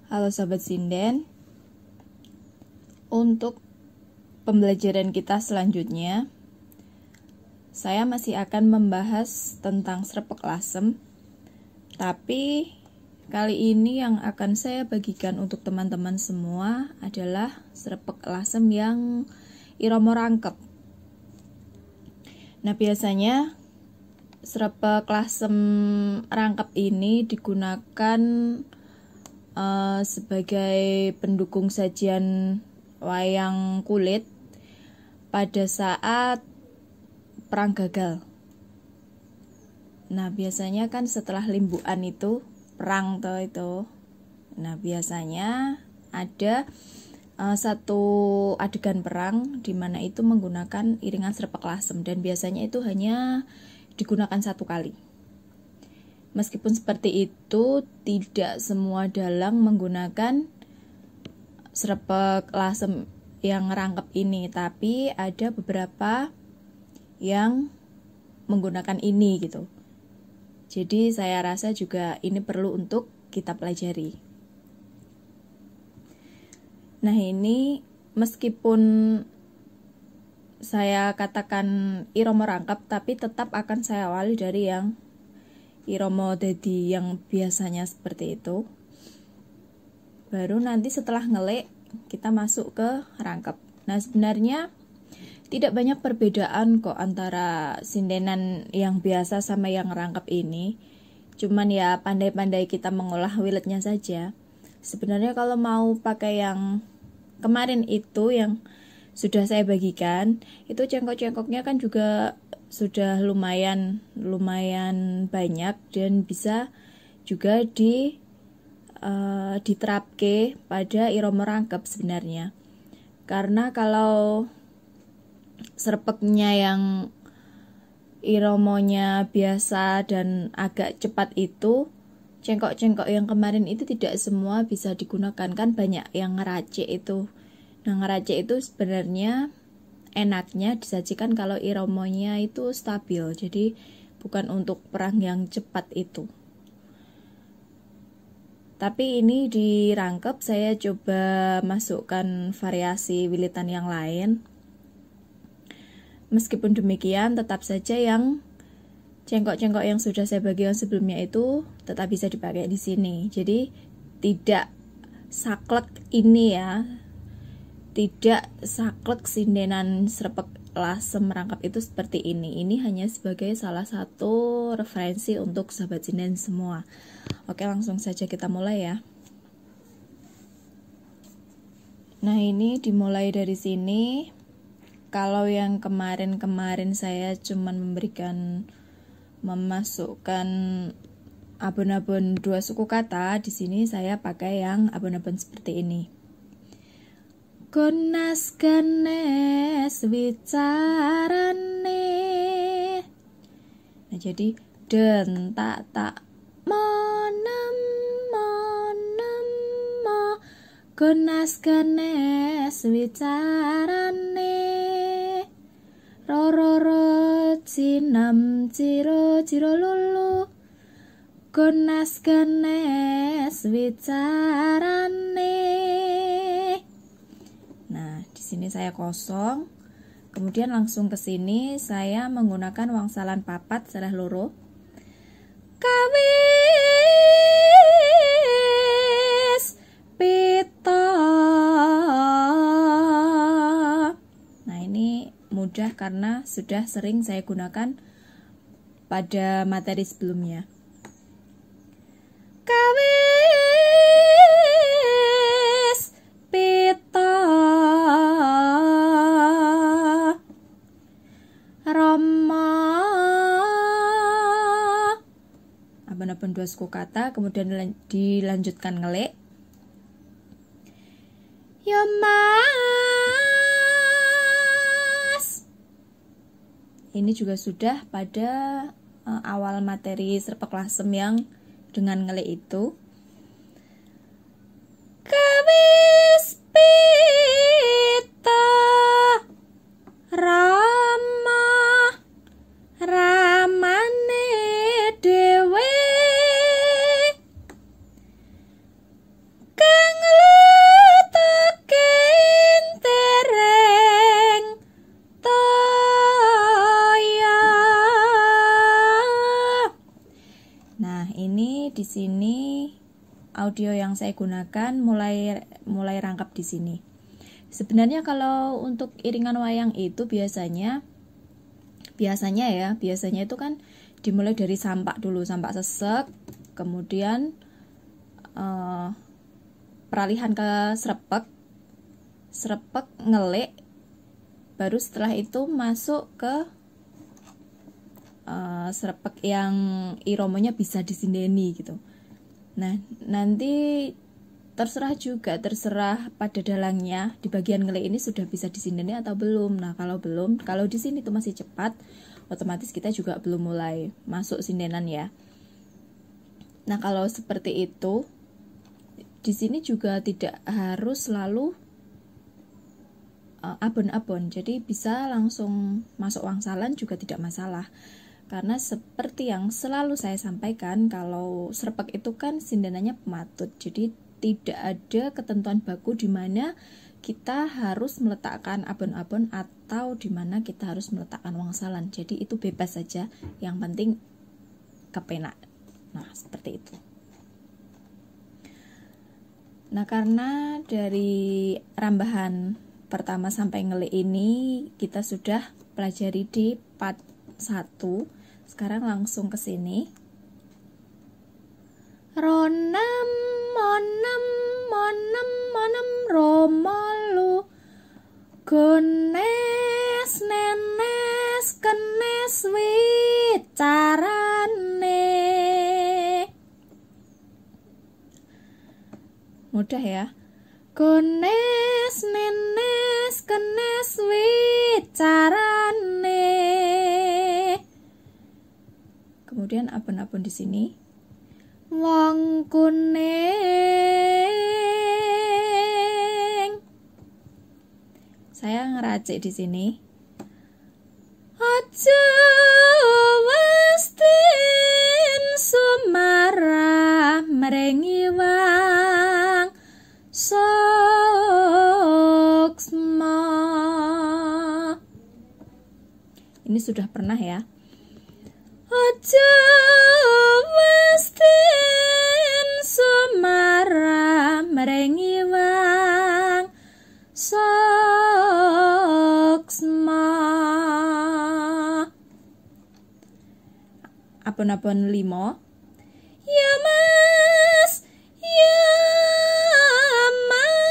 Halo Sobat Sinden, untuk pembelajaran kita selanjutnya, saya masih akan membahas tentang srepeg lasem, tapi kali ini yang akan saya bagikan untuk teman-teman semua adalah srepeg lasem yang irama rangkep. Nah, biasanya srepeg lasem rangkep ini digunakan sebagai pendukung sajian wayang kulit pada saat perang gagal. Nah, biasanya kan setelah limbuan itu perang itu. Nah, biasanya ada satu adegan perang di mana itu menggunakan iringan srepeg lasem, dan biasanya itu hanya digunakan satu kali. Meskipun seperti itu, tidak semua dalang menggunakan srepeg lasem yang rangkep ini, tapi ada beberapa yang menggunakan ini gitu. Jadi saya rasa juga ini perlu untuk kita pelajari. Nah, ini meskipun saya katakan irama rangkep, tapi tetap akan saya awali dari yang irama dadi yang biasanya seperti itu. Baru nanti setelah ngelek kita masuk ke rangkep. Nah, sebenarnya tidak banyak perbedaan kok antara sindenan yang biasa sama yang rangkep ini. Cuman ya pandai-pandai kita mengolah wiletnya saja. Sebenarnya kalau mau pakai yang kemarin itu yang sudah saya bagikan, itu cengkok-cengkoknya kan juga sudah lumayan banyak dan bisa juga diterapke pada irama rangkep sebenarnya. Karena kalau srepegnya yang iramonya biasa dan agak cepat itu, cengkok-cengkok yang kemarin itu tidak semua bisa digunakan, kan banyak yang ngeracik itu. Nah, ngeracik itu sebenarnya enaknya disajikan kalau iramanya itu stabil, jadi bukan untuk perang yang cepat itu. Tapi ini di rangkep saya coba masukkan variasi wilitan yang lain. Meskipun demikian, tetap saja yang cengkok-cengkok yang sudah saya bagikan sebelumnya itu tetap bisa dipakai di sini. Jadi tidak saklek ini ya. Tidak saklek sindenan srepeg lasem rangkep itu seperti ini. Ini hanya sebagai salah satu referensi untuk sahabat sinden semua. Oke, langsung saja kita mulai ya. Nah, ini dimulai dari sini. Kalau yang kemarin saya cuman memasukkan abon-abon 2 suku kata, di sini saya pakai yang abon-abon seperti ini. Gonas ganes wicarane. Nah, jadi den tak monem mo gonas ganes wicarane. Roro cinam ciro lulu gonas ganes wicarane. Nah, di sini saya kosong. Kemudian langsung ke sini saya menggunakan wangsalan papat salah loro. Kawis pito. Nah, ini mudah karena sudah sering saya gunakan pada materi sebelumnya. Kawis pito Rama. Abon-abon 2 suku kata, kemudian dilanjutkan ngelek. Ya mas. Ini juga sudah pada awal materi srepeg lasem yang dengan ngelek itu. Kawis pita Rama ramane dewe. audio yang saya gunakan mulai rangkap di sini. Sebenarnya kalau untuk iringan wayang itu biasanya itu kan dimulai dari sampak dulu, sampak sesek, kemudian peralihan ke srepek ngelik, baru setelah itu masuk ke srepek yang iromonya bisa disindeni gitu. Nah, nanti terserah pada dalangnya di bagian ngelik ini sudah bisa disindeni atau belum. Nah, kalau di sini tuh masih cepat, otomatis kita juga belum mulai masuk sindenan ya. Nah, kalau seperti itu, di sini juga tidak harus selalu abon-abon. Jadi bisa langsung masuk wangsalan juga tidak masalah. Karena seperti yang selalu saya sampaikan, kalau srepek itu kan sindenannya pematut. Jadi tidak ada ketentuan baku di mana kita harus meletakkan abon-abon atau di mana kita harus meletakkan wangsalan. Jadi itu bebas saja, yang penting kepenak. Nah, seperti itu. Nah, karena dari rambahan pertama sampai ngelik ini kita sudah pelajari di part 1. Sekarang langsung ke sini. Ronam monam monam monam romalu gones nenes kenes wicarane. Mudah ya. Gones nenes kenes wicarane. Kemudian abon-abon di sini. Wong kuning. Saya ngeracik di sini. Aja westin sumara merengi wang soksma. Ini sudah pernah ya. Aja westin sumara merengi wang soksma. Abon-abon 5. Ya mas, ya mas.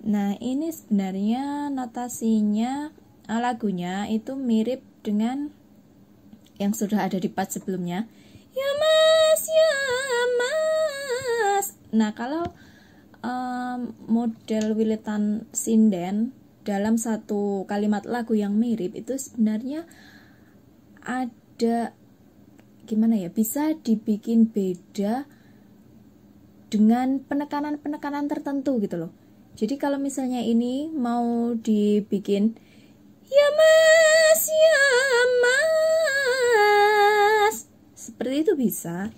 Nah, ini sebenarnya notasinya, lagunya itu mirip dengan yang sudah ada di part sebelumnya. Ya mas, ya mas. Nah, kalau model wilitan sinden dalam satu kalimat lagu yang mirip itu sebenarnya ada gimana ya, bisa dibikin beda dengan penekanan-penekanan tertentu gitu loh. Jadi kalau misalnya ini mau dibikin ya mas, ya mas, seperti itu bisa.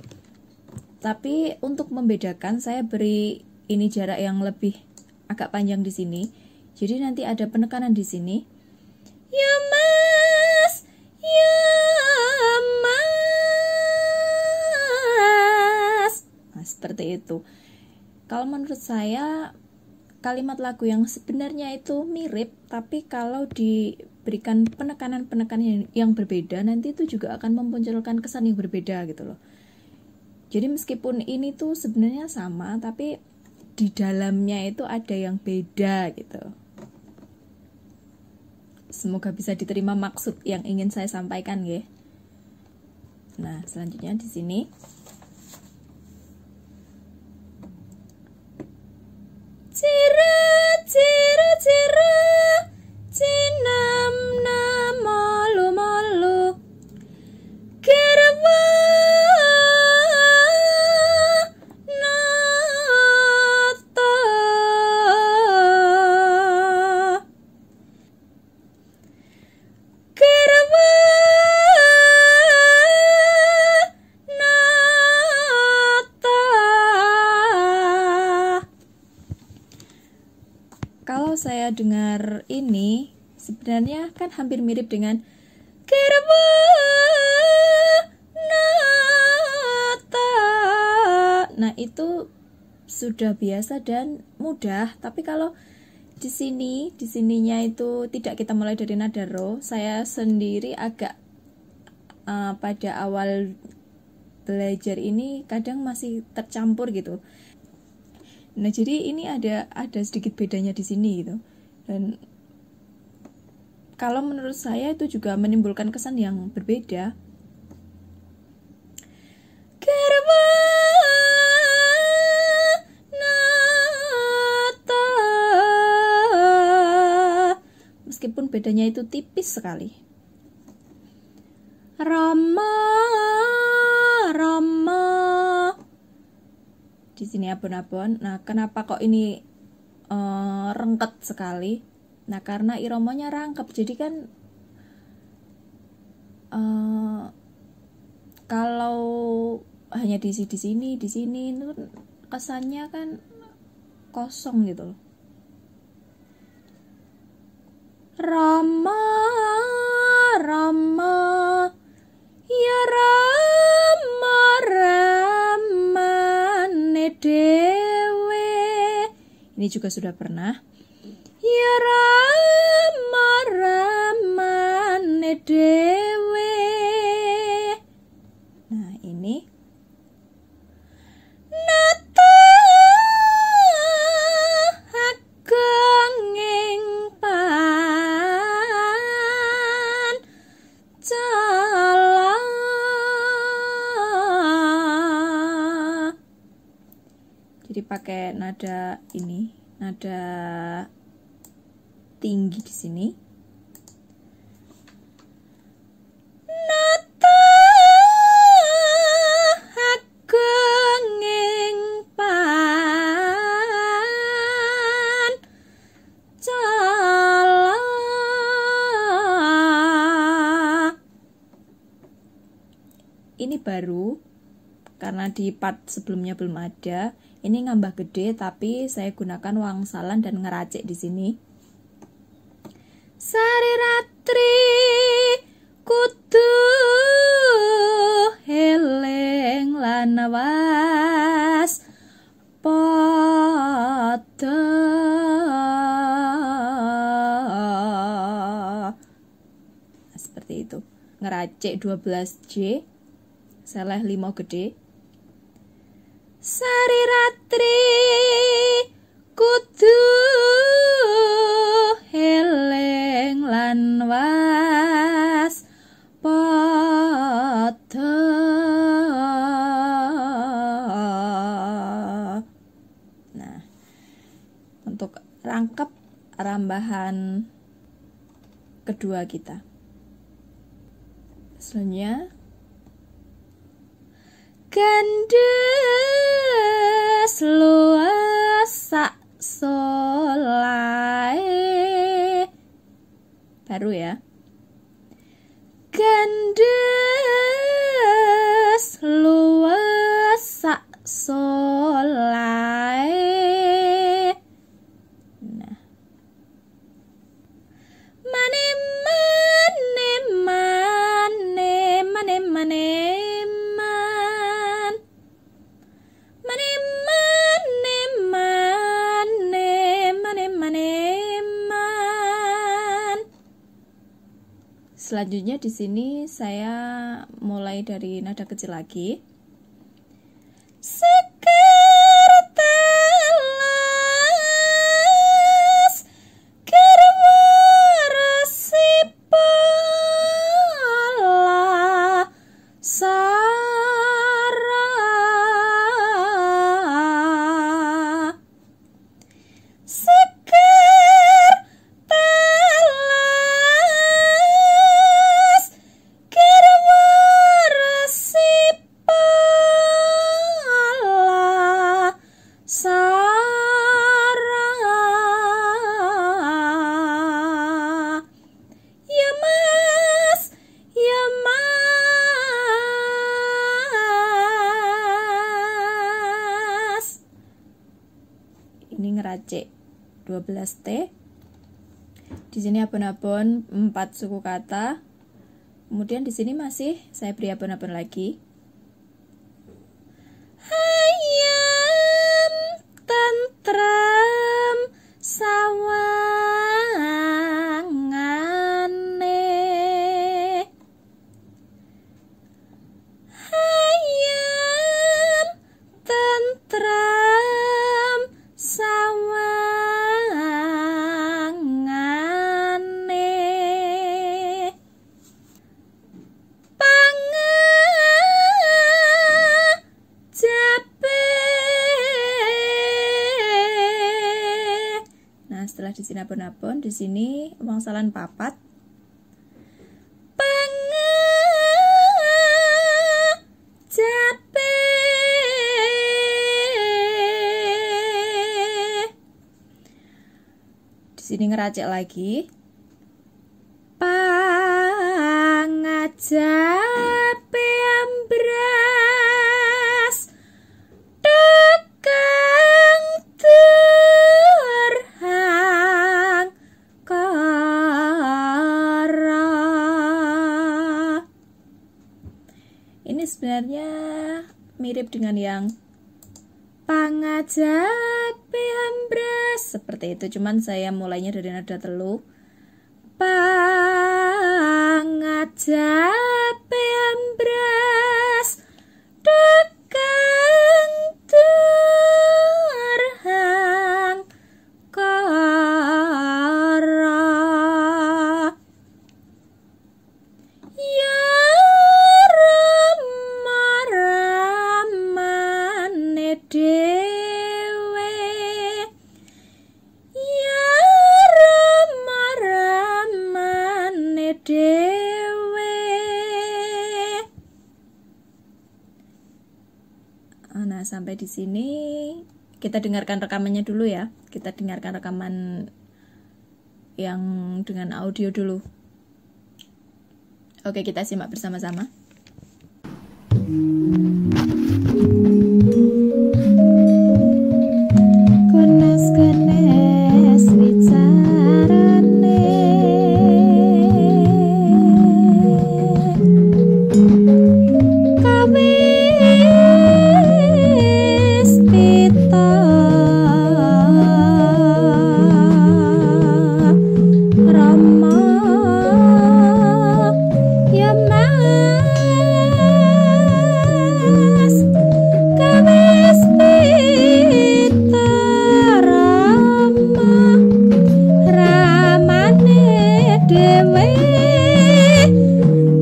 Tapi untuk membedakan saya beri ini jarak yang lebih agak panjang di sini. Jadi nanti ada penekanan di sini. Ya mas, ya mas. Nah, seperti itu. Kalau menurut saya kalimat lagu yang sebenarnya itu mirip, tapi kalau diberikan penekanan-penekanan yang berbeda, nanti itu juga akan memunculkan kesan yang berbeda gitu loh. Jadi meskipun ini tuh sebenarnya sama, tapi di dalamnya itu ada yang beda gitu. Semoga bisa diterima maksud yang ingin saya sampaikan ya. Nah, selanjutnya di sini. Cira cira cira cinam nam malu malu kerwa nata kerwa nata. Kalau saya dengar ini sebenarnya kan hampir mirip dengan kerwa nata. Nah, itu sudah biasa dan mudah. Tapi kalau di sininya itu tidak kita mulai dari nada ro, saya sendiri agak pada awal belajar ini kadang masih tercampur gitu. Nah, jadi ini ada sedikit bedanya di sini gitu. Dan kalau menurut saya itu juga menimbulkan kesan yang berbeda. Meskipun bedanya itu tipis sekali. Rama, Rama. Di sini abon-abon. Nah, kenapa kok ini rengket sekali? Nah, karena iromanya rangkep. Jadi kan kalau hanya di sini itu kesannya kan kosong gitu loh. Rama, Rama, ya Rama, Ramane dewe. Ini juga sudah pernah. Ya Rama, Ramane dewe. Nah, ini jadi pakai nada ini, nada tinggi di sini. Nata ageng ing pan cala. Ini baru karena di part sebelumnya belum ada. Ini ngambah gede, tapi saya gunakan wangsalan dan ngeracik di sini. Sari ratri kudu heleng lan was pada. Nah, seperti itu. Ngeracik 12J, seleh 5 gede. Sari ratri kudu heleng lan was pada. Nah, untuk rangkep rambahan kedua kita. Selanjutnya gandes luasa solai. Baru ya. Gandes luasa solai. Nah, mane mane mane mane mane Selanjutnya di sini saya mulai dari nada kecil lagi. Sekar telas garwa resipala sara. Ini ngeracik 12T. Di sini abon-abon 4 suku kata. Kemudian di sini masih saya beri abon-abon lagi. Hayya setelah di sini abon-abon, di sini wangsalan papat. Di sini ngeracek lagi. Pangajape ambras tekang terhang kara. Ini sebenarnya mirip dengan yang pangajape ambras, seperti itu, cuman saya mulainya dari nada telu. Pangajape ambras tekang terhang kara. Ya rama-ramane dewe, ya rama-ramane dewe. Nah, sampai di sini kita dengarkan rekamannya dulu ya. Kita dengarkan rekaman yang dengan audio dulu. Oke, kita simak bersama-sama. Gones-gones wicarane, kawis pita rama ya mas, kawis pita rama ramane dewe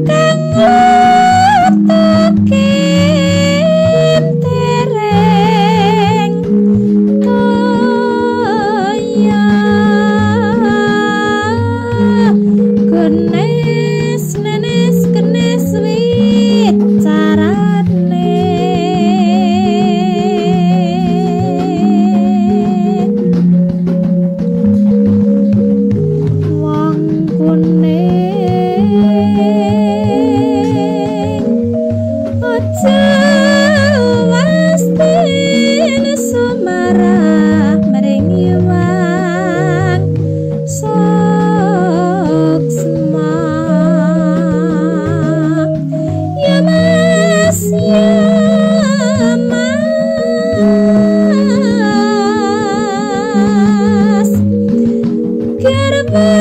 kang tekem tereng toya. Gones nenes kenes wicarane, wong kuning aja wastin sumarah meringi wang soksma. Ya mas, ya mas, kirba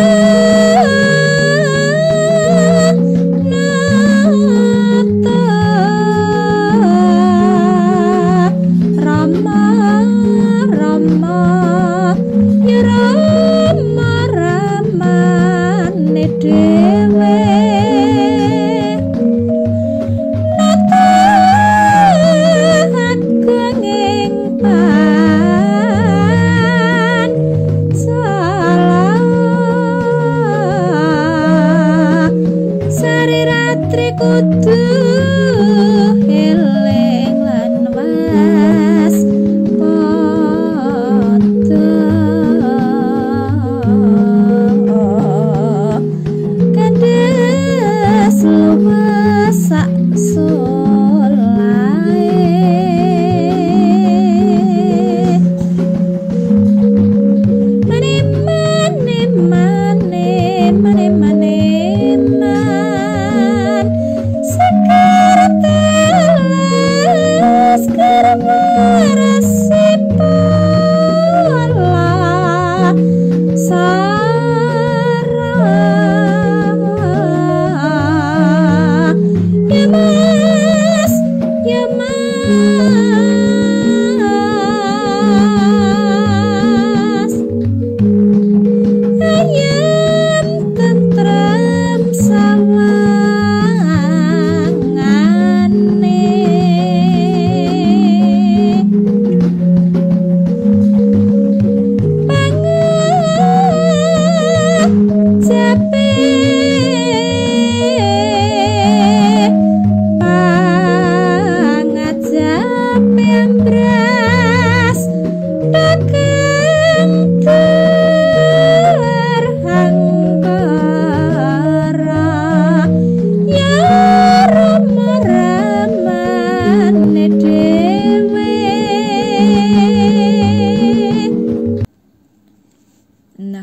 nata rama rama ya rama ramane dewe nata agung ing pancala. Sari ratri kudu eling lan was padha kandes lumasak solae. Mane mane mane mane mane man sekar telas kermarasi pola sara. Ya mas, ya mas, ayam tentrem sawangane.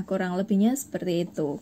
kurang lebihnya seperti itu.